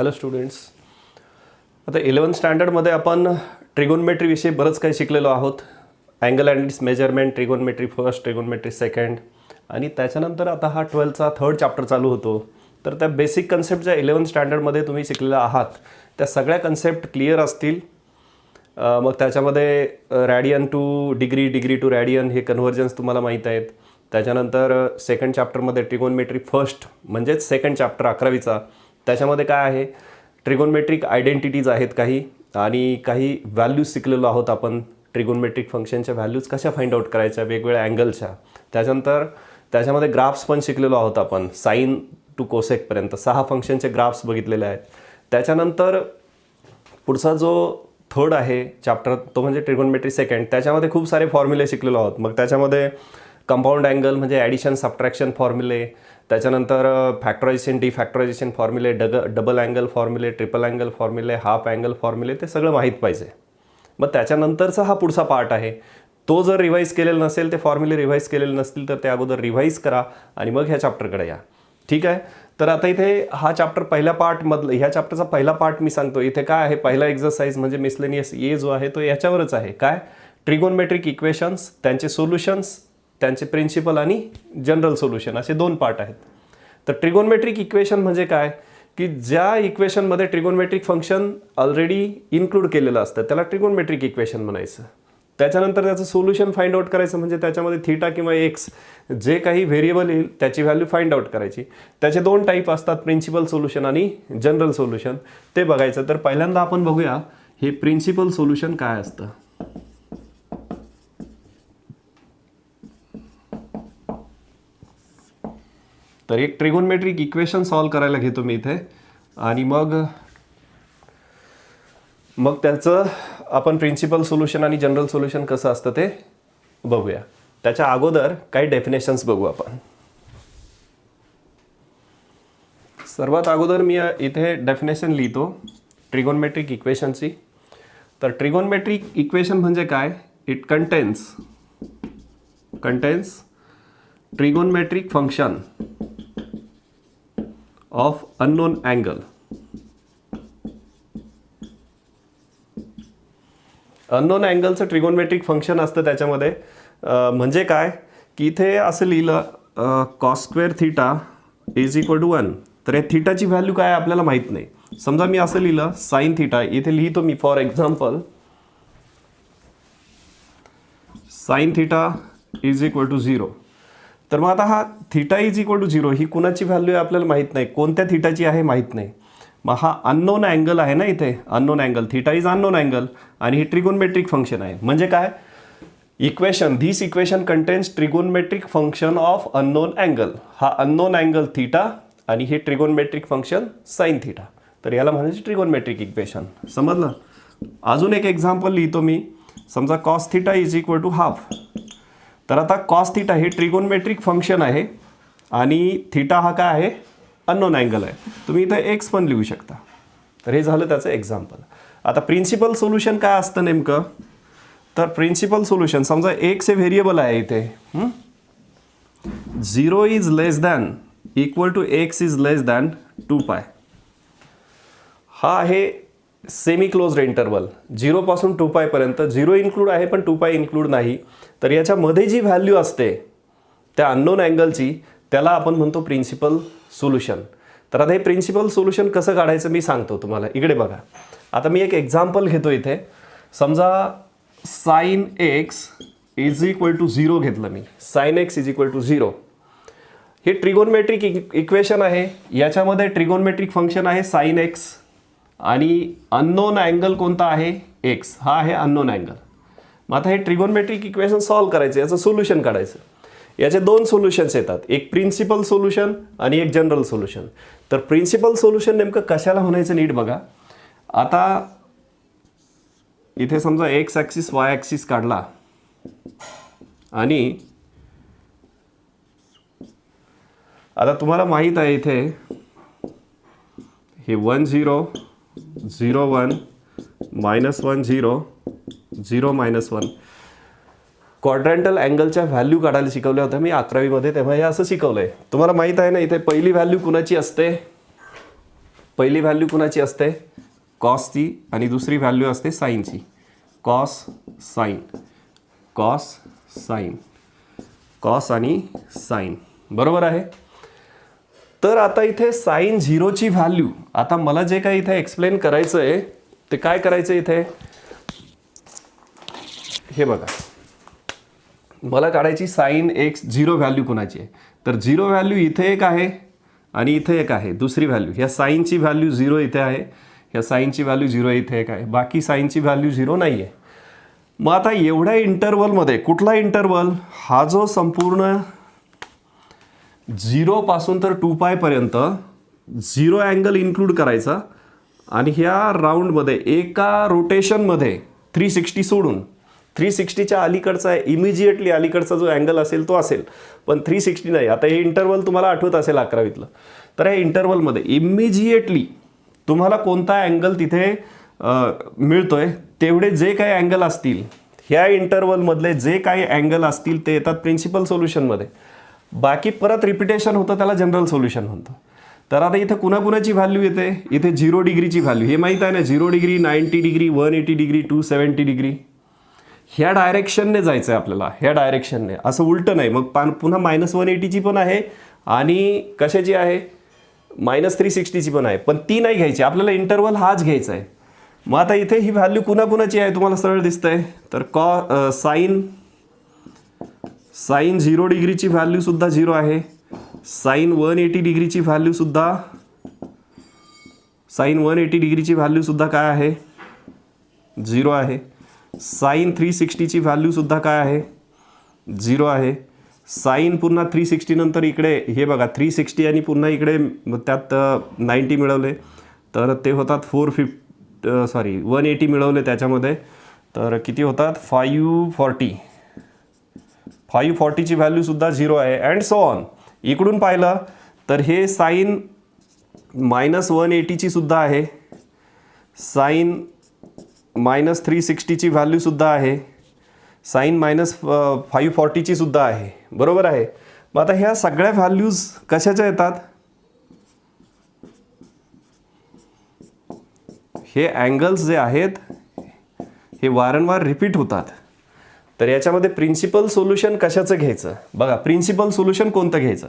Hello students, आता 11th स्टँडर्डमध्ये आपण ट्रिगोनमेट्रीविषयी बरंच काही शिकलेलो आहोत. Angle and it's measurement, trigonometry first, trigonometry second, आणि त्याच्यानंतर आता हा 12th थर्ड चॅप्टर चालू होतो. तर त्या बेसिक कन्सेप्ट ज्या 11th स्टँडर्डमध्ये तुम्ही शिकलेल्या आहात त्या सगळ्या कन्सेप्ट क्लिअर असतील. मग त्याच्यामध्ये radian to degree, degree to radian हे कन्व्हर्जन्स तुम्हाला माहीत आहेत. त्याच्यानंतर सेकंड चॅप्टरमध्ये ट्रिगोनमेट्री फर्स्ट म्हणजेच सेकंड चॅप्टर 11वीचा, त्याच्यामध्ये काय आहे, ट्रिगोनमेट्रिक आयडेंटिटीज आहेत काही, आणि काही व्हॅल्यूज शिकलेलो आहोत आपण. ट्रिगोनमेट्रिक फंक्शनच्या व्हॅल्यूज कशा फाइंड आउट करायच्या वेगवेगळ्या अँगलच्या. त्याच्यानंतर त्याच्यामध्ये ग्राफ्स पण शिकलेलो आहोत आपण, साईन टू कोसेकपर्यंत 6 फंक्शनचे ग्राफ्स बघितलेले आहेत. त्याच्यानंतर पुढचा जो थर्ड आहे चॅप्टर तो म्हणजे ट्रिगोनमेट्री सेकंड, त्याच्यामध्ये खूप सारे फॉर्म्युले शिकलेलो आहोत. मग त्याच्यामध्ये कंपाऊंड अँगल म्हणजे ॲडिशन सबट्रॅक्शन फॉर्म्युले, त्याच्यानंतर फॅक्टरायझेशन डिफॅक्टरायझेशन फॉर्म्युले, डबल अँगल फॉर्म्युले, ट्रिपल अँगल फॉर्म्युले, हाफ अँगल फॉर्म्युले, ते सगळं माहीत पाहिजे. मग त्याच्यानंतरचा हा पुढचा पार्ट आहे. तो जर रिवाईज केलेला नसेल, ते फॉर्म्युले रिवाईज केलेले नसतील तर ते अगोदर रिवाईज करा आणि मग ह्या चॅप्टरकडे या. ठीक आहे. तर आता इथे हा चॅप्टर पहिल्या पार्टमधलं, ह्या चॅप्टरचा पहिला पार्ट मी सांगतो. इथे काय आहे, पहिला एक्सरसाइज म्हणजे मिसलेनियस ए जो आहे तो याच्यावरच आहे. काय, ट्रिगोनमेट्रिक इक्वेशन्स, त्यांचे सोल्युशन्स, त्यांचे प्रिन्सिपल आणि जनरल सोल्युशन, असे 2 पार्ट आहेत. तर ट्रिगोनमेट्रिक इक्वेशन म्हणजे काय, की ज्या इक्वेशनमध्ये ट्रिगोनमेट्रिक फंक्शन ऑलरेडी इन्क्लूड केलेलं असतं त्याला ट्रिगोनमेट्रिक इक्वेशन म्हणायचं. त्याच्यानंतर त्याचं सोल्युशन फाइंड आउट करायचं, म्हणजे त्याच्यामध्ये थीटा किंवा एक्स जे काही व्हेरिएबल येईल त्याची व्हॅल्यू फाइंड आउट करायची. त्याचे 2 टाईप असतात, प्रिन्सिपल सोल्युशन आणि जनरल सोल्युशन, ते बघायचं. तर पहिल्यांदा आपण बघूया हे प्रिन्सिपल सोल्युशन काय असतं. तर एक ट्रिगोनमेट्रिक इक्वेशन सॉल्व करायला घेतो मी इथे, आणि मग त्याचं आपण प्रिन्सिपल सोल्युशन आणि जनरल सोल्युशन कसं असतं ते बघूया. त्याच्या अगोदर काही डेफिनेशन्स बघू आपण. सर्वात अगोदर मी इथे डेफिनेशन लिहितो ट्रिगोनमेट्रिक इक्वेशनची. तर ट्रिगोनमेट्रिक इक्वेशन म्हणजे काय, it contains trigonometric function of unknown angle. Unknown अँगलचं ट्रिगोनमेट्रिक फंक्शन असतं त्याच्यामध्ये. म्हणजे काय, की इथे असं लिहिलं cos square theta is equal to 1. तर या थीटाची व्हॅल्यू काय आपल्याला माहीत नाही. समजा मी असं लिहिलं साइन थीटा, इथे लिहितो मी for example sine theta is equal to 0. तर मग आता हा थीटा इज इक्वल टू 0 ही कुणाची व्हॅल्यू आहे आपल्याला माहीत नाही, कोणत्या थीटाची आहे माहीत नाही. मग हा अननोन अँगल आहे ना, इथे unknown angle, theta is unknown angle, आणि ही ट्रिगोनमेट्रिक फंक्शन आहे. म्हणजे काय, equation, this equation contains trigonometric function of unknown angle. हा अननोन अँगल थीटा आणि हे ट्रिगोनमेट्रिक फंक्शन साइन थीटा. तर याला म्हणायचे ट्रिगोनमेट्रिक इक्वेशन. समजलं. अजून एक एक्झाम्पल लिहितो मी. समजा cos theta is equal to half. तर आता कॉस थीटा हे ट्रिगोनमेट्रिक फंक्शन आहे आणि थीटा हा काय आहे, अननोन अँगल आहे. तुम्ही इथं एक्स पण लिहू शकता. तर हे झालं त्याचं एक्झाम्पल. आता प्रिन्सिपल सोल्युशन काय असतं नेमकं, तर प्रिन्सिपल सोल्युशन समजा एक्स हे व्हेरिएबल आहे इथे, 0 is less than equal to X is less than 2π. हा आहे सेमी क्लोज्ड इंटरवल, 0 पासून 2π पर्यंत. 0 इन्क्लूड आहे पण 2π इन्क्लूड नाही. तर याच्यामध्ये जी व्हॅल्यू असते त्या अननोन अँगलची त्याला आपण म्हणतो प्रिन्सिपल सोल्युशन. तर आता हे प्रिन्सिपल सोल्युशन कसं काढायचं मी सांगतो तुम्हाला. इकडे बघा, आता मी एक एक्झाम्पल घेतो इथे. समजा sine X is equal to 0 घेतलं मी, sine X is equal to 0. हे ट्रिगोनमेट्रिक इक्वेशन आहे. याच्यामध्ये ट्रिगोनमेट्रिक फंक्शन आहे साइन एक्स आणि अननोन अँगल कोणता आहे, एक्स. हा आहे अननोन अँगल. मग आता हे ट्रिगोनमेट्रिक इक्वेशन सॉल्व करायचं, याचं सोल्युशन काढायचं. याचे 2 सोल्युशन्स येतात, एक प्रिन्सिपल सोल्युशन आणि एक जनरल सोल्युशन. तर प्रिन्सिपल सोल्युशन नेमकं कशाला म्हणायचं नीट बघा. आता इथे समजा एक्स ॲक्सिस वाय ॲक्सिस काढला आणि आता तुम्हाला माहीत आहे इथे हे 1 0 0 1 -1 0 0 -1 क्वाड्रंटल अँगलच्या व्हॅल्यू काढायला शिकवल्या होत्या मी 11वीमध्ये, तेव्हा हे असं शिकवलंय. तुम्हाला माहित आहे ना, इथे पहिली व्हॅल्यू कुणाची असते, पहिली व्हॅल्यू कुणाची असते, कॉसची, आणि दुसरी व्हॅल्यू असते साईनची. Cos sine, cos sine, cos आणि साईन. बरोबर आहे. तर आता इथे साईन 0ची व्हॅल्यू, आता मला जे काही इथे एक्सप्लेन करायचं आहे ते काय करायचं इथे, हे बघा, मला काढायची साईन एक्स 0 व्हॅल्यू कुणाची आहे. तर 0 व्हॅल्यू इथे एक आहे आणि इथे एक आहे दुसरी व्हॅल्यू. ह्या साईनची व्हॅल्यू 0 इथे आहे, ह्या साईनची व्हॅल्यू 0 इथे एक आहे, बाकी साईनची व्हॅल्यू 0 नाही आहे. मग आता एवढ्या इंटरवलमध्ये कुठला इंटरवल, हा जो संपूर्ण 0 पासून तर 2π पर्यंत 0 अँगल इन्क्लूड करायचा, आणि ह्या राऊंडमध्ये एका रोटेशनमध्ये 360 सोडून, 360च्या अलीकडचा इमिजिएटली अलीकडचा जो अँगल असेल तो असेल, पण 360 नाही. आता हे इंटरवल तुम्हाला आठवत असेल 11वीतलं. तर या इंटरवलमध्ये इमिजिएटली तुम्हाला कोणता अँगल तिथे मिळतोय, तेवढे जे काही अँगल असतील ह्या इंटरवलमधले जे काही अँगल असतील ते येतात प्रिन्सिपल सोल्युशनमध्ये. बाकी परत रिपिटेशन होतं, त्याला जनरल सोल्युशन म्हणतं. तर आता इथं कुणाकुणाची व्हॅल्यू येते, इथे 0 डिग्रीची व्हॅल्यू, हे माहीत आहे ना, 0 डिग्री, 90 डिग्री, 180 डिग्री, 270 डिग्री, ह्या डायरेक्शनने जायचं आहे आपल्याला, ह्या डायरेक्शनने, असं उलटं नाही. मग पुन्हा -180ची पण आहे आणि कशाची आहे, -360ची पण आहे, पण ती नाही घ्यायची आपल्याला, इंटरवल हाच घ्यायचा आहे. मग आता इथे ही व्हॅल्यू कुणाकुणाची आहे तुम्हाला सरळ दिसतंय. तर साईन 0 डिग्रीची व्हॅल्यूसुद्धा 0 आहे, साईन 180 डिग्रीची व्हॅल्यूसुद्धा, साईन 180 डिग्रीची व्हॅल्यूसुद्धा काय आहे, 0 आहे. साईन 360ची व्हॅल्यूसुद्धा काय आहे, 0 आहे. साईन पुन्हा 360 नंतर इकडे हे बघा 360 आणि पुन्हा इकडे त्यात 90 मिळवले तर ते होतात 180 मिळवले त्याच्यामध्ये, तर किती होतात 540ची व्हॅल्यूसुद्धा 0 आहे. And so on. इकडून पाहिलं तर हे साईन -180ची सुद्धा आहे, साईन -360ची व्हॅल्यूसुद्धा आहे, साईन -540ची सुद्धा आहे. बरोबर आहे. मग आता ह्या सगळ्या व्हॅल्यूज कशाच्या येतात, हे अँगल्स जे आहेत हे वारंवार रिपीट होतात. तर याच्यामध्ये प्रिन्सिपल सोल्युशन कशाचं घ्यायचं बघा, प्रिन्सिपल सोल्युशन कोणतं घ्यायचं,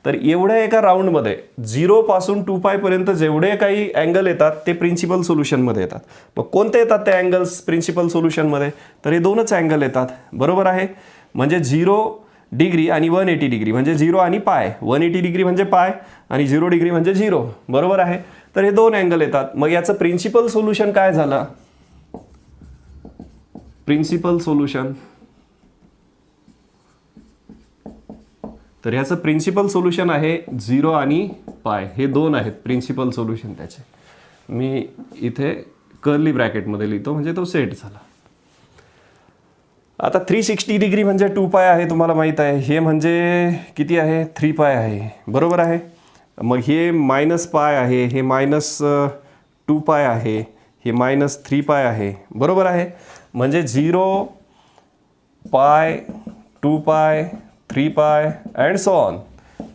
तर एवढ्या एका राऊंडमध्ये 0 पासून 2π पर्यंत जेवढे काही अँगल येतात ते प्रिन्सिपल सोल्युशनमध्ये येतात. मग कोणते येतात ते अँगल्स प्रिन्सिपल सोल्युशनमध्ये, तर हे दोनच अँगल येतात. बरोबर आहे. म्हणजे 0 डिग्री आणि 180 डिग्री म्हणजे 0 आणि पाय, 180 डिग्री म्हणजे पाय आणि 0 डिग्री म्हणजे 0. बरोबर आहे. तर हे दोन अँगल येतात. मग याचं प्रिन्सिपल सोल्युशन काय झालं, प्रिन्सिपल सोल्युशन, तर याचं प्रिन्सिपल सोल्युशन आहे 0 आणि पाय, हे दोन आहेत प्रिन्सिपल सोल्युशन त्याचे. मी इथे कर्ली ब्रॅकेटमध्ये लिहितो म्हणजे तो सेट झाला. आता 360 डिग्री म्हणजे 2π आहे, तुम्हाला माहीत आहे. हे म्हणजे किती आहे, 3π आहे. बरोबर आहे. मग हे -π आहे, हे -2π आहे, हे -3π आहे. बरोबर आहे. म्हणजे 0 π 2π 3π अँड सो ऑन,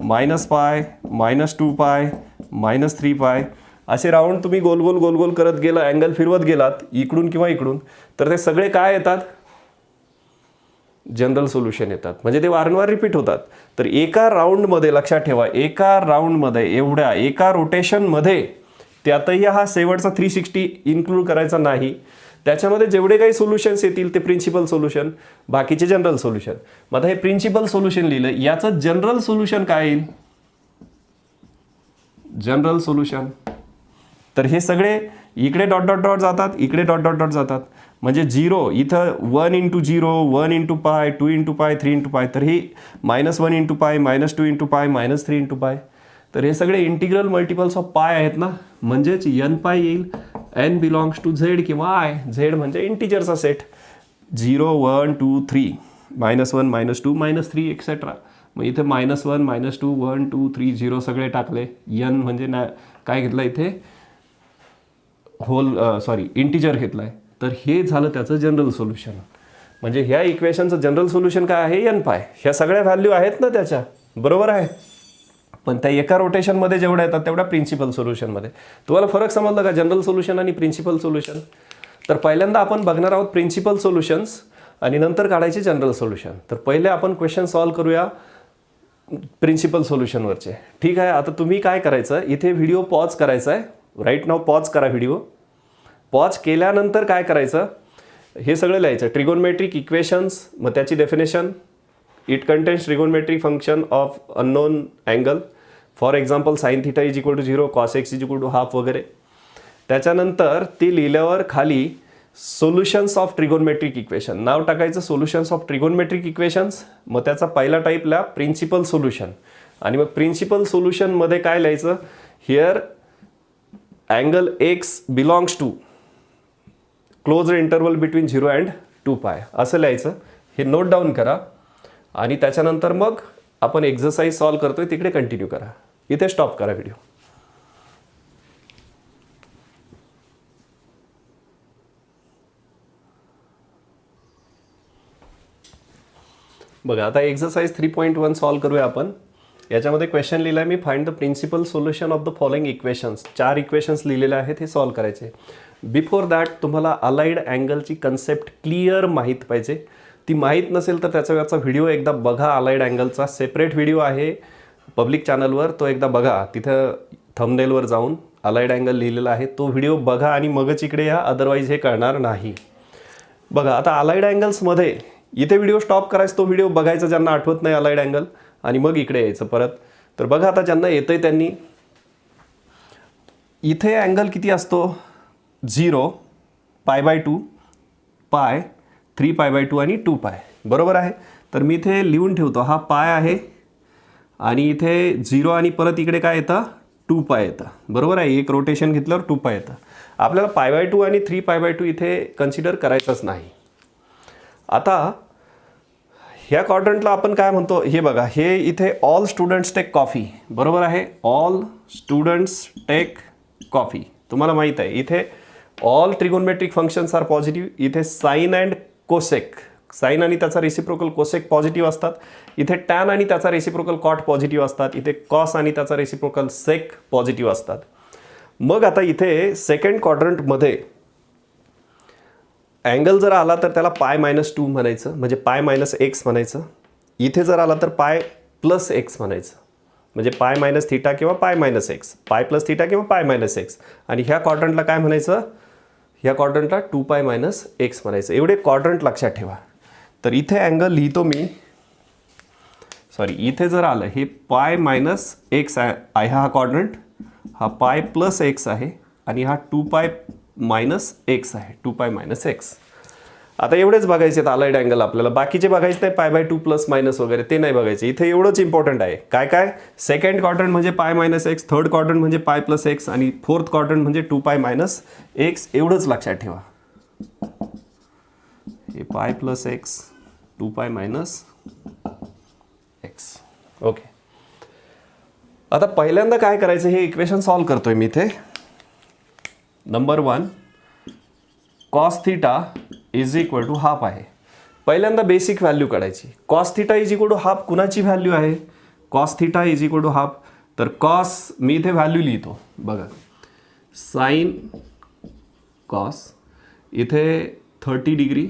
-π -2π -3π असे राऊंड तुम्ही गोल गोल गोल गोल करत गेला, अँगल फिरवत गेलात इकडून किंवा इकडून, तर ते सगळे काय येतात, जनरल सोल्युशन येतात. म्हणजे ते वारंवार रिपीट होतात. तर एका राऊंडमध्ये लक्षात ठेवा, एका राऊंडमध्ये एवढ्या एका रोटेशनमध्ये, त्यातही हा शेवटचा 360 इन्क्लूड करायचा नाही, त्याच्यामध्ये जेवढे काही सोल्युशन्स येतील ते प्रिन्सिपल सोल्युशन, बाकीचे जनरल सोल्युशन. मग आता हे प्रिन्सिपल सोल्युशन लिहिलं, याचं जनरल सोल्युशन काय येईल, जनरल सोल्युशन. तर हे सगळे इकडे डॉट डॉट डॉट जातात, इकडे डॉट डॉट डॉट जातात. म्हणजे 0 इथं 1 × 0, 1 × π, 2 × π, 3 × π, तर ही -1 × π, -2 × π, -3 × π. तर हे सगळे इंटिग्रल मल्टिपल्स ऑफ पाय आहेत ना, म्हणजेच nπ येईल. n बिलॉंग्स टू झेड किंवा आय, झेड म्हणजे इंटिजरचा सेट. 0 1 2 3 -1 -2 -3 एक्सेट्रा. मग इथे -1 -2 1 2 3 0 सगळे टाकले. n म्हणजे काय घेतलं इथे, इंटिजर घेतलाय. तर हे झालं त्याचं जनरल सोल्युशन. म्हणजे ह्या इक्वेशनचं जनरल सोल्युशन काय आहे, nπ. ह्या सगळ्या व्हॅल्यू आहेत ना त्याच्या. बरोबर आहे. पण त्या एका रोटेशनमध्ये जेवढ्या येतात तेवढ्या प्रिन्सिपल सोल्युशनमध्ये. तुम्हाला फरक समजला का जनरल सोल्युशन आणि प्रिन्सिपल सोल्युशन? तर पहिल्यांदा आपण बघणार आहोत प्रिन्सिपल सोल्युशन्स आणि नंतर काढायचे जनरल सोल्युशन. तर पहिले आपण क्वेश्चन सॉल्व्ह करूया प्रिन्सिपल सोल्युशनवरचे. ठीक आहे. आता तुम्ही काय करायचं, इथे व्हिडिओ पॉज करायचा आहे. राईट नाव पॉज करा व्हिडिओ. पॉज केल्यानंतर काय करायचं, हे सगळं लिहायचं. ट्रिगोनमेट्रिक इक्वेशन्स, मग त्याची definition. It contains trigonometric function of unknown angle, for example sine theta is equal to 0, cos X is equal to half वगैरे. त्याच्यानंतर ती लिहिल्यावर खाली सोल्युशन्स ऑफ ट्रिगोनमेट्रिक इक्वेशन नाव टाकायचं. सोल्युशन्स ऑफ ट्रिगोनमेट्रिक इक्वेशन्स, मग त्याचा पहिला टाईपला प्रिन्सिपल सोल्युशन. आणि मग प्रिन्सिपल सोल्युशनमध्ये काय लिहायचं, here angle X belongs to closed interval between 0 and 2π असं लिहायचं. हे नोट डाऊन करा आणि त्याच्यानंतर मग आपण एक्झरसाइज सॉल्व्ह करतोय तिकडे कंटिन्यू करा. इथे स्टॉप करा व्हिडिओ. बघा आता एक्झरसाइज 3.1 सॉल्व्ह करूया आपण. याच्यामध्ये क्वेश्चन लिहिला आहे मी, find the principal solution of the following equations. 4 equations लिहिलेले आहेत, हे सॉल्व्ह करायचे. बिफोर दॅट तुम्हाला अलाइड अँगलची कन्सेप्ट क्लिअर माहीत पाहिजे. ती माहीत नसेल तर त्याचा व्हिडिओ एकदा बघा. अलाइड अँगलचा सेपरेट व्हिडिओ आहे पब्लिक चॅनलवर, तो एकदा बघा. तिथं थंबनेलवर जाऊन अलाइड अँगल लिहिलेला आहे, तो व्हिडिओ बघा आणि मगच इकडे या, अदरवाईज हे कळणार नाही. बघा आता अलाइड अँगल्समध्ये इथे व्हिडिओ स्टॉप करायचा, तो व्हिडिओ बघायचा ज्यांना आठवत नाही अलाइड अँगल, आणि मग इकडे यायचं परत. तर बघा आता ज्यांना येतंय त्यांनी, इथे अँगल किती असतो, 0, π/2, π, 3π/2 आणि 2π. बरोबर आहे. तर मी इथे लिहून ठेवतो, हा पाय आहे आणि इथे 0 आणि परत इकडे काय येतं, 2π येतं. बरोबर आहे. एक रोटेशन घेतल्यावर 2π येतं. आपल्याला π/2 आणि 3π/2 इथे कन्सिडर करायचंच नाही. आता ह्या क्वाड्रंटला आपण काय म्हणतो, हे बघा, हे इथे ऑल स्टुडंट्स टेक कॉफी. बरोबर आहे. All students take coffee. तुम्हाला माहीत आहे इथे all trigonometric functions are positive. इथे साइन अँड कोसेक, साइन आणि त्याचा रेसिप्रोकल कोसेक पॉझिटिव्ह असतात. इथे टॅन आणि त्याचा रेसिप्रोकल कॉट पॉझिटिव्ह असतात. इथे कॉस आणि त्याचा रेसिप्रोकल सेक पॉझिटिव्ह असतात. मग आता इथे सेकंड क्वाड्रंटमध्ये अँगल जर आला तर त्याला π-2 म्हणायचं, म्हणजे π-x म्हणायचं. इथे जर आला तर π+x म्हणायचं, म्हणजे π-θ किंवा π-x, π+θ किंवा π-x. आणि ह्या क्वाड्रंटला काय म्हणायचं, ह्या क्वाड्रंटला 2π-x म्हणायचं. एवढे क्वाड्रंट लक्षात ठेवा. तर इथे अँगल लिहितो मी, सॉरी, इथे जर आलं हे π-x आहे हा क्वाड्रंट, हा π+x आहे आणि हा 2π-x आहे, 2π-x. आता एवढेच बघायचे आहेत अलाइड अँगल आपल्याला, बाकीचे बघायचे नाही, π/2 +- वगैरे ते नाही बघायचे. इथे एवढंच इम्पॉर्टंट आहे. काय काय, सेकंड क्वाड्रंट म्हणजे π-x, थर्ड क्वाड्रंट म्हणजे π+x आणि फोर्थ क्वाड्रंट म्हणजे 2π-x. एवढंच लक्षात ठेवा. हे π+x, 2π-x. ओके. आता पहिल्यांदा काय करायचं, हे इक्वेशन सॉल्व्ह करतोय मी इथे. Number 1, cos theta is equal to half आहे. पहिल्यांदा बेसिक व्हॅल्यू काढायची. Cos theta is equal to half कुणाची व्हॅल्यू आहे, cos theta is equal to half. तर कॉस, मी इथे व्हॅल्यू लिहितो बघा, साइन कॉस, इथे 30 डिग्री,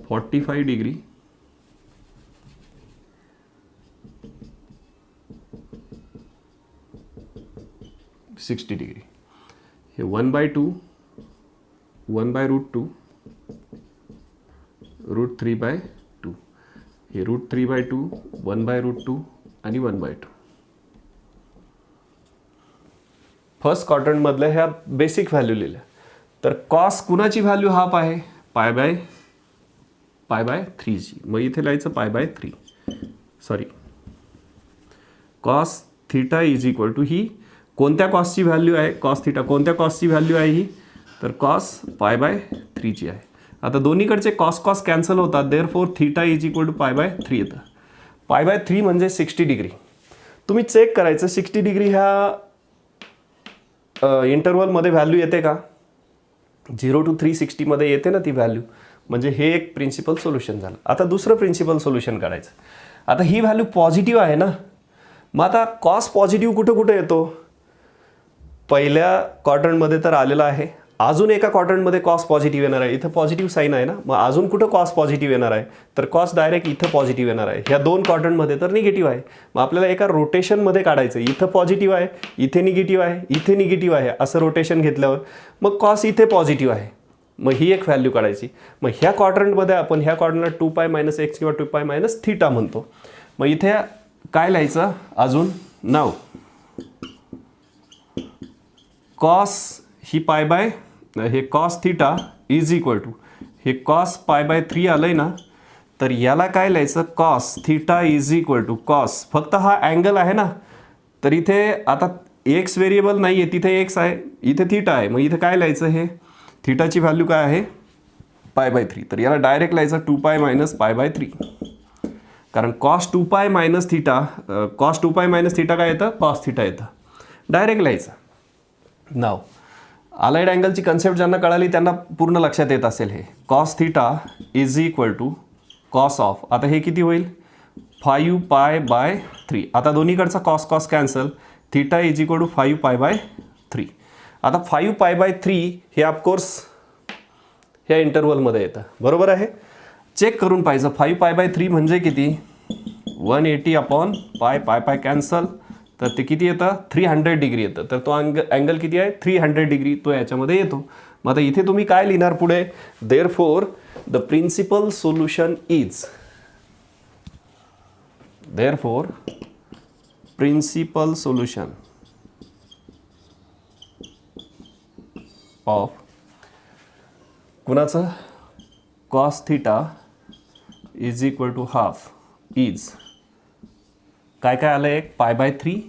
45 डिग्री, 60 डिग्री. हे 1/2, 1/√2, √3/2, हे √3/2, 1/√2 आणि 1/2. फर्स्ट क्वाड्रंटमधल्या ह्या बेसिक व्हॅल्यू लिहिल्या. तर कॉस कुणाची व्हॅल्यू हाफ आहे, π/3ची. मग इथे लिहायचं π/3, sorry, cos theta is equal to, ही कोणत्या कॉसची व्हॅल्यू आहे, कॉस थीटा कोणत्या कॉसची व्हॅल्यू आहे ही, तर कॉस π/3ची आहे. आता दोन्हीकडचे कॉस कॉस कॅन्सल होतात, therefore theta is equal to π/3 येतं. π/3 म्हणजे 60 डिग्री. तुम्ही चेक करायचं 60 डिग्री ह्या इंटरवलमध्ये व्हॅल्यू येते का, 0 to 360 मध्ये येते ना ती व्हॅल्यू, म्हणजे हे एक प्रिन्सिपल सोल्युशन झालं. आता दुसरं प्रिन्सिपल सोल्युशन काढायचं. आता ही व्हॅल्यू पॉझिटिव्ह आहे ना, मग आता कॉस पॉझिटिव्ह कुठं कुठं येतो? पहिल्या क्वाड्रंटमध्ये तर आलेला आहे. अजून एका क्वाड्रंटमध्ये कॉस पॉझिटिव्ह येणार आहे. इथं पॉझिटिव्ह साईन आहे ना, मग अजून कुठं कॉस पॉझिटिव्ह येणार आहे? तर कॉस डायरेक्ट इथं पॉझिटिव्ह येणार आहे. ह्या दोन क्वाड्रंटमध्ये तर निगेटिव्ह आहे. मग आपल्याला एका रोटेशनमध्ये काढायचं. इथं पॉझिटिव्ह आहे, इथे निगेटिव्ह आहे, इथे निगेटिव्ह आहे, असं रोटेशन घेतल्यावर मग कॉस इथे पॉझिटिव्ह आहे. मग ही एक व्हॅल्यू काढायची. मग ह्या क्वाड्रंटमध्ये आपण ह्या क्वाड्रंटला 2π - x किंवा 2π - θ म्हणतो. मग इथे काय लिहायचं अजून? नाव कॉस ही π/, हे कॉस θ इज इक्वल टू हे कॉस π/3 आलंय ना, तर याला काय लिहायचं? Cos θ is equal to cos, फक्त हा अँगल आहे ना, तर इथे आता एक्स व्हेरिएबल नाही आहे, तिथे एक्स आहे, इथे θ आहे. मग इथे काय लिहायचं? हे थीटाची व्हॅल्यू काय आहे? π/3. तर याला डायरेक्ट लिहायचं 2π - π/3, कारण कॉस 2π - θ, कॉस 2π - θ काय येतं? कॉस θ येतं. डायरेक्ट लिहायचं. नाव अलाइड अँगलची कन्सेप्ट ज्यांना कळाली त्यांना पूर्ण लक्षात येत असेल. हे cos θ is equal to cos of, आता हे किती होईल? 5π/3. आता दोन्हीकडचा cos cos cancel, θ is equal to 5π/3. आता 5π/3 हे ऑफकोर्स ह्या इंटरवलमध्ये येतं, बरोबर आहे. चेक करून पाहिजे 5π/3 म्हणजे किती? 180/π, π कॅन्सल, तर ते किती येतं? 300 डिग्री येतं. तर तो अँगल किती आहे? 300 डिग्री तो याच्यामध्ये येतो. मग आता इथे तुम्ही काय लिहिणार पुढे? Therefore the principal solution is, therefore principal solution of कुणाचं? Cos θ is equal to half is काय काय आलं? एक π/3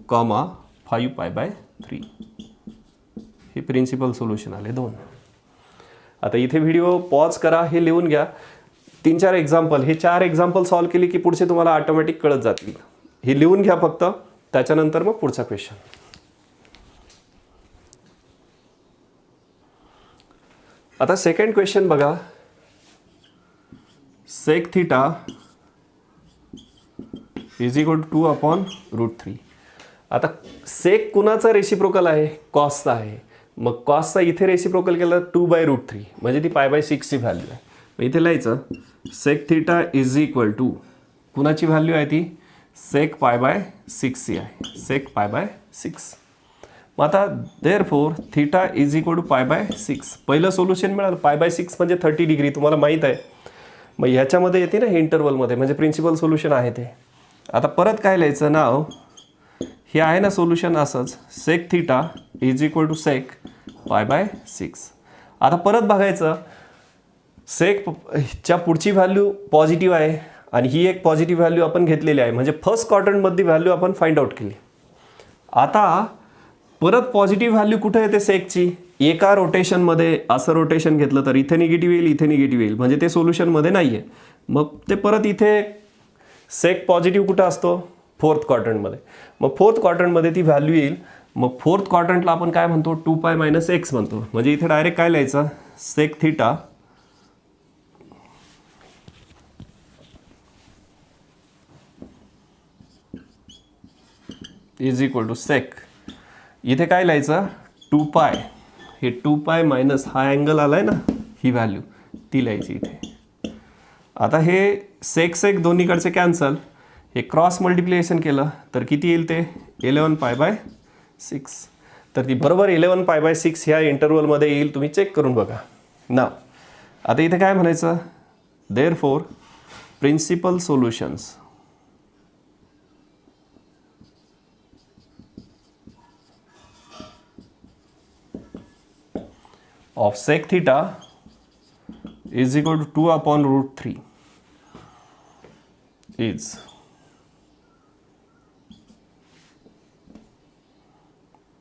कॉमा 5π/3. हे प्रिन्सिपल सोल्युशन आले 2. आता इथे व्हिडिओ पॉज करा, हे लिहून घ्या. 3-4 एक्झाम्पल, हे 4 एक्झाम्पल सॉल्व केली की पुढचे तुम्हाला ऑटोमॅटिक कळत जातील. हे लिहून घ्या फक्त, त्याच्यानंतर मग पुढचा क्वेश्चन. आता सेकंड क्वेश्चन बघा. सेक θ इज इक्वल टू 2/√3. आता सेक कुणाचा रेसिप्रोकल आहे? कॉसचा आहे. मग कॉसचा इथे रेसिप्रोकल केला 2/√3, म्हणजे ती π/6 ची व्हॅल्यू आहे. मग इथे लिहायचं सेक θ इज इक्वल टू कुणाची व्हॅल्यू आहे? ती सेक π/6 ची आहे, सेक π/6. मग आता देअरफॉर θ इज इक्वल टू π/6. पहिलं सोल्युशन मिळालं. π/6 म्हणजे 30 डिग्री, तुम्हाला माहीत आहे. मग ह्याच्यामध्ये येते ना, हे इंटरवलमध्ये, म्हणजे प्रिन्सिपल सोल्युशन आहे ते. आता परत काय लिहायचं? नाव हे आहे ना सोल्युशन असंच, सेक θ इज इक्वल टू सेक π/6. आता परत बघायचं, सेकच्या पुढची व्हॅल्यू पॉझिटिव्ह आहे आणि ही एक पॉझिटिव्ह व्हॅल्यू आपण घेतलेली आहे, म्हणजे फर्स्ट क्वाड्रंटमधली व्हॅल्यू आपण फाइंड आउट केली. आता परत पॉझिटिव्ह व्हॅल्यू कुठे येते सेकची? एका रोटेशनमध्ये असं रोटेशन घेतलं तर इथे निगेटिव्ह येईल, इथे निगेटिव्ह येईल, म्हणजे ते सोल्युशनमध्ये नाही आहे. मग ते परत इथे सेक पॉझिटिव्ह कुठं असतो? फोर्थ क्वाड्रंटमध्ये. मग फोर्थ क्वाड्रंटमध्ये ती व्हॅल्यू येईल. मग फोर्थ क्वाड्रंटला आपण काय म्हणतो? 2π - x म्हणतो. म्हणजे इथे डायरेक्ट काय लिहायचं? सेक θ इज इक्वल टू सेक, इथे काय लिहायचं? 2π, हे 2π मायनस हा अँगल आलाय ना, ही व्हॅल्यू ती लिहायची इथे. आता हे सेक सेक दोन्हीकडचे कॅन्सल, हे क्रॉस मल्टिप्लिकेशन केलं तर किती येईल? ते 11π/6. तर ती बरोबर 11π/6 ह्या इंटरवलमध्ये येईल. तुम्ही चेक करून बघा ना. आता इथे काय म्हणायचं? Therefore principal solutions of sec theta is equal to 2/√3 is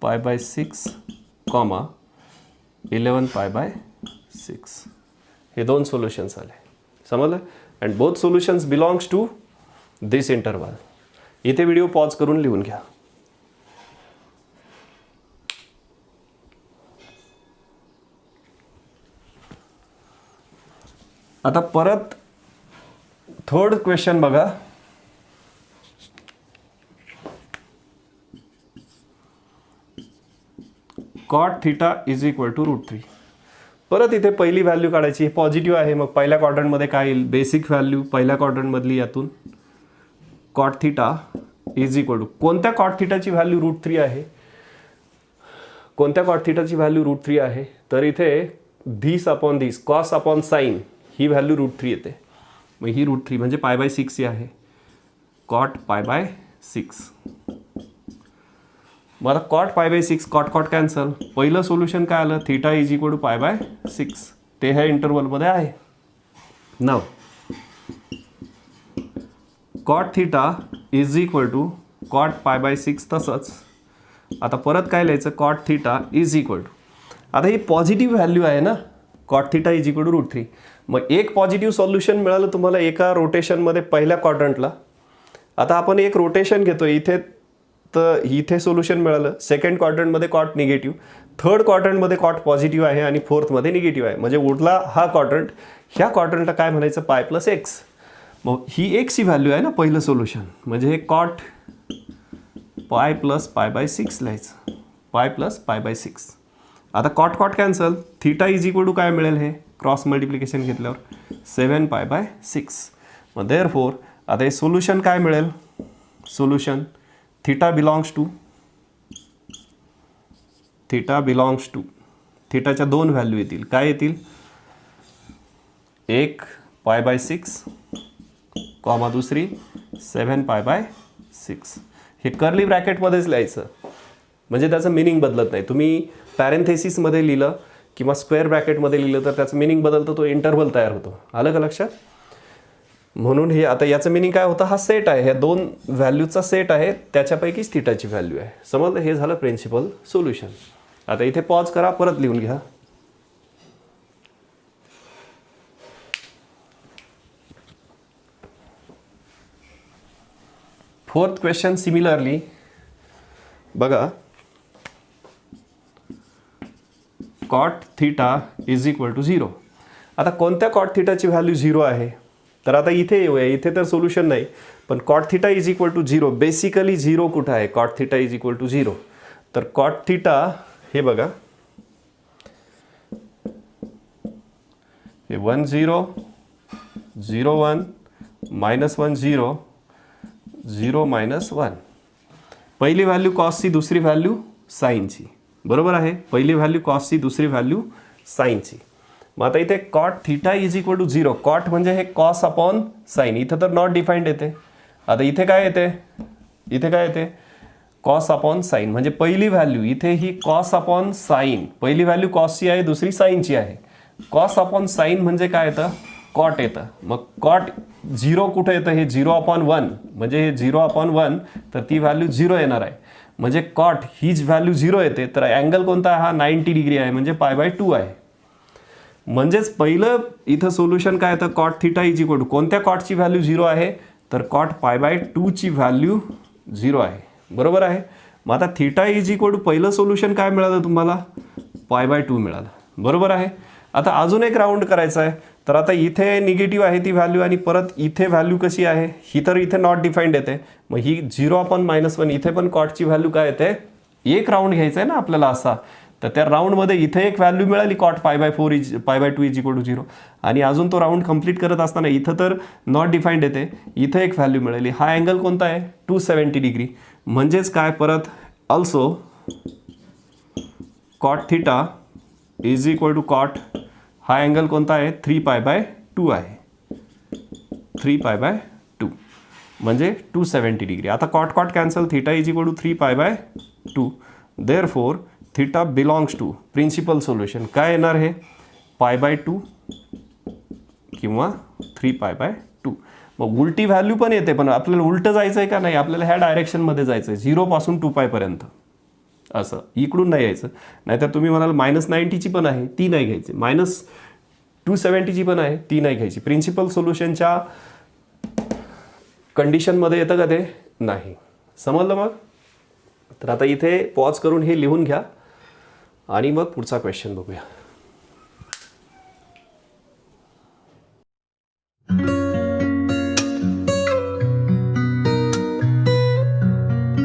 π/6, 11π/6. हे 2 सोल्युशन्स आले, समजलं? And both solutions belongs to this interval. इथे व्हिडिओ पॉज करून लिहून घ्या. आता परत थर्ड क्वेश्चन बघा. Cot theta is equal to √3. परत इथे पहिली व्हॅल्यू काढायची. हे पॉझिटिव्ह आहे, मग पहिल्या क्वाड्रंटमध्ये काय येईल, बेसिक व्हॅल्यू पहिल्या क्वाड्रंटमधली यातून cot theta is equal to कोणत्या कॉट थिटाची व्हॅल्यू √3 आहे, कोणत्या कॉट थिटाची व्हॅल्यू √3 आहे, तर इथे this upon this cos upon sine ही व्हॅल्यू √3 येते. मग ही √3 म्हणजे π/6 ही आहे, कॉट π/6. मग आता कॉट π/6 कॉट कॅन्सल. पहिलं सोल्युशन काय आलं, थिटा इज इक्वल टू π/6. ते ह्या इंटरवलमध्ये आहे. नाव cot theta is equal to cot π/6. तसंच आता परत काय लिहायचं, cot theta is equal to, आता ही पॉझिटिव्ह व्हॅल्यू आहे ना, cot theta is equal to √3. मग एक पॉझिटिव्ह सोल्युशन मिळालं तुम्हाला एका रोटेशनमध्ये पहिल्या क्वाड्रंटला. आता आपण एक रोटेशन घेतो इथे, तर इथे सोल्युशन मिळालं. सेकंड क्वाड्रंटमध्ये कॉट निगेटिव्ह, थर्ड क्वाड्रंटमध्ये कॉट पॉझिटिव्ह आहे आणि फोर्थमध्ये निगेटिव्ह आहे. म्हणजे उरला हा क्वाड्रंट, ह्या क्वाड्रंटला काय म्हणायचं, π+x. मग ही एक्सची व्हॅल्यू आहे ना पहिलं सोल्युशन, म्हणजे हे कॉट π+π/6 लिहायचं, π+π/6. आता cot cancel, theta is equal to काय मिळेल, हे क्रॉस मल्टिप्लिकेशन घेतल्यावर 7π/6. मग देअरफोर आता हे सोल्युशन काय मिळेल, सोल्युशन थिटा बिलॉंग्स टू थिटाच्या दोन व्हॅल्यू येतील. काय येतील, एक π/6 कॉमा दुसरी 7π/6. हे कर्ली ब्रॅकेटमध्येच लिहायचं, म्हणजे त्याचं मिनिंग बदलत नाही. तुम्ही पॅरेंथेसिसमध्ये लिहिलं किंवा स्क्वेअर ब्रॅकेटमध्ये लिहिलं तर त्याचं मिनिंग बदलतं, तो इंटरव्हल तयार होतो. आलं का लक्षात. म्हणून हे आता याचं मिनिंग काय होतं, हा सेट आहे, ह्या दोन व्हॅल्यूचा सेट आहे, त्याच्यापैकीच थिटाची व्हॅल्यू आहे. समजलं, हे झालं प्रिन्सिपल सोल्युशन. आता इथे पॉज करा, परत लिहून घ्या. फोर्थ क्वेश्चन सिमिलरली बघा, cot theta is equal to 0. आता कोणत्या कॉट थिटाची व्हॅल्यू 0 आहे, तर आता इथे येऊया. इथे तर सोल्युशन नाही, पण cot theta is equal to 0. Basically 0 कुठं आहे, cot theta is equal to 0. तर कॉट थिटा हे बघा, हे 1 0 0 1 -1 0 0 -1. पहिली व्हॅल्यू कॉसची, दुसरी व्हॅल्यू साईनची. बरोबर आहे, पहिली व्हॅल्यू कॉसची, दुसरी व्हॅल्यू साईनची. मग आता इथे cot theta is equal to 0. Cot म्हणजे हे कॉस अपॉन साईन, इथं तर नॉट डिफाईंड येते. आता इथे काय येते, कॉस अपॉन साईन. म्हणजे पहिली व्हॅल्यू इथे ही कॉस अपॉन साईन, पहिली व्हॅल्यू कॉसची आहे, दुसरी साईनची आहे. कॉस अपॉन साईन म्हणजे काय येतं, कॉट येतं. मग कॉट 0 कुठे येतं, हे 0/1, म्हणजे हे 0/1, तर ती व्हॅल्यू 0 येणार आहे. म्हणजे कॉट हीच व्हॅल्यू 0 येते, तर अँगल कोणता, हा 90 डिग्री आहे, म्हणजे π/2 आहे. म्हणजेच पहिलं इथं सोल्युशन काय येतं, cot theta is equal to कोणत्या कॉटची व्हॅल्यू 0 आहे, तर कॉट π/2 ची व्हॅल्यू 0 आहे. बरोबर आहे. मग आता थिटा इज इक्वल टू पहिलं सोल्युशन काय मिळालं तुम्हाला, π/2 मिळालं. बरोबर आहे. आता अजून एक राऊंड करायचं आहे, तर आता इथे निगेटिव्ह आहे ती व्हॅल्यू, आणि परत इथे व्हॅल्यू कशी आहे, ही तर इथे नॉट डिफाईंड येते. मग ही 0/-1, इथे पण कॉटची व्हॅल्यू काय येते, एक राऊंड घ्यायचा आहे ना आपल्याला असा, तर त्या राऊंडमध्ये इथे एक व्हॅल्यू मिळाली, कॉट π/2 इज इक्वल टू 0. आणि अजून तो राऊंड कंप्लीट करत असताना इथं तर नॉट डिफाईंड येते, इथे एक व्हॅल्यू मिळाली. हा अँगल कोणता आहे, 270 डिग्री. म्हणजेच काय, परत also cot theta is equal to cot, हा अँगल कोणता आहे, 3π/2 आहे, 3π/2 म्हणजे 270 डिग्री. आता cot cancel, theta is equal to 3π/2. Therefore theta belongs to principal solution काय येणार, हे π/2 किंवा 3π/2. मग उलटी व्हॅल्यू पण येते, पण आपल्याला उलटं जायचं आहे का नाही, आपल्याला ह्या डायरेक्शनमध्ये जायचं आहे, 0 पासून 2π पर्यंत. असं इकडून नाही यायचं, नाहीतर तुम्ही म्हणाल -90ची पण आहे, ती नाही घ्यायची, -270ची पण आहे, ती नाही घ्यायची. प्रिन्सिपल सोल्युशनच्या कंडिशनमध्ये येतं का ते, नाही. समजलं. मग तर आता इथे पॉज करून हे लिहून घ्या आणि मग पुढचा क्वेश्चन बघूया.